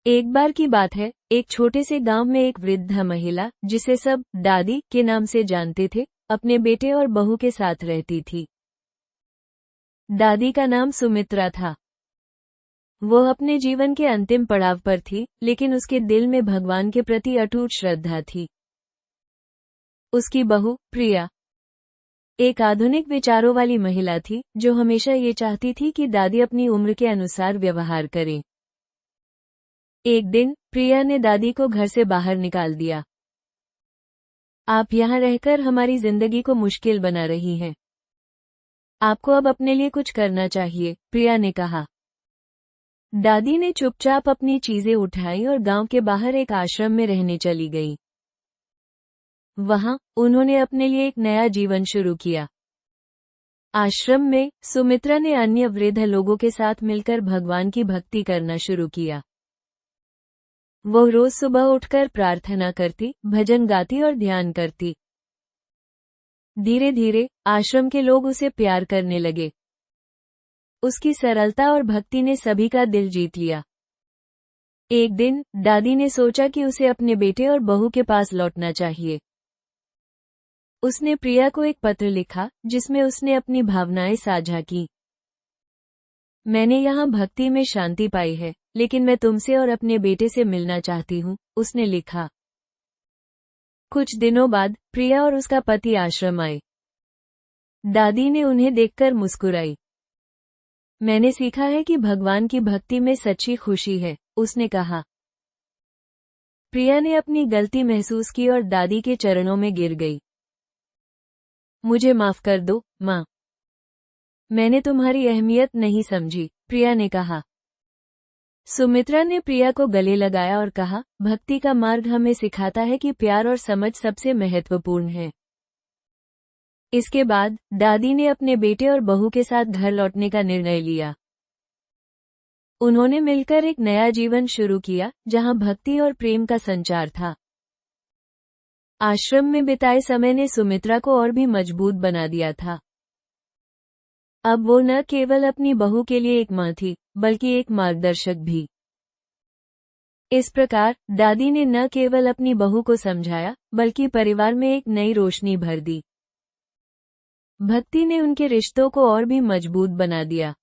एक बार की बात है, एक छोटे से गांव में एक वृद्ध महिला, जिसे सब दादी के नाम से जानते थे, अपने बेटे और बहू के साथ रहती थी। दादी का नाम सुमित्रा था। वो अपने जीवन के अंतिम पड़ाव पर थी, लेकिन उसके दिल में भगवान के प्रति अटूट श्रद्धा थी। उसकी बहू प्रिया एक आधुनिक विचारों वाली महिला थी, जो हमेशा ये चाहती थी कि दादी अपनी उम्र के अनुसार व्यवहार करे। एक दिन प्रिया ने दादी को घर से बाहर निकाल दिया। आप यहाँ रहकर हमारी जिंदगी को मुश्किल बना रही हैं। आपको अब अपने लिए कुछ करना चाहिए, प्रिया ने कहा। दादी ने चुपचाप अपनी चीजें उठाई और गांव के बाहर एक आश्रम में रहने चली गई। वहां उन्होंने अपने लिए एक नया जीवन शुरू किया। आश्रम में सुमित्रा ने अन्य वृद्ध लोगों के साथ मिलकर भगवान की भक्ति करना शुरू किया। वो रोज सुबह उठकर प्रार्थना करती, भजन गाती और ध्यान करती। धीरे धीरे आश्रम के लोग उसे प्यार करने लगे। उसकी सरलता और भक्ति ने सभी का दिल जीत लिया। एक दिन दादी ने सोचा कि उसे अपने बेटे और बहू के पास लौटना चाहिए। उसने प्रिया को एक पत्र लिखा, जिसमें उसने अपनी भावनाएं साझा की। मैंने यहाँ भक्ति में शांति पाई है, लेकिन मैं तुमसे और अपने बेटे से मिलना चाहती हूँ, उसने लिखा। कुछ दिनों बाद प्रिया और उसका पति आश्रम आए। दादी ने उन्हें देखकर मुस्कुराई। मैंने सीखा है कि भगवान की भक्ति में सच्ची खुशी है, उसने कहा। प्रिया ने अपनी गलती महसूस की और दादी के चरणों में गिर गई। मुझे माफ कर दो, माँ। मैंने तुम्हारी अहमियत नहीं समझी, प्रिया ने कहा। सुमित्रा ने प्रिया को गले लगाया और कहा, भक्ति का मार्ग हमें सिखाता है कि प्यार और समझ सबसे महत्वपूर्ण है। इसके बाद दादी ने अपने बेटे और बहू के साथ घर लौटने का निर्णय लिया। उन्होंने मिलकर एक नया जीवन शुरू किया, जहां भक्ति और प्रेम का संचार था। आश्रम में बिताए समय ने सुमित्रा को और भी मजबूत बना दिया था। अब वो न केवल अपनी बहू के लिए एक माँ थी, बल्कि एक मार्गदर्शक भी। इस प्रकार दादी ने न केवल अपनी बहू को समझाया, बल्कि परिवार में एक नई रोशनी भर दी। भक्ति ने उनके रिश्तों को और भी मजबूत बना दिया।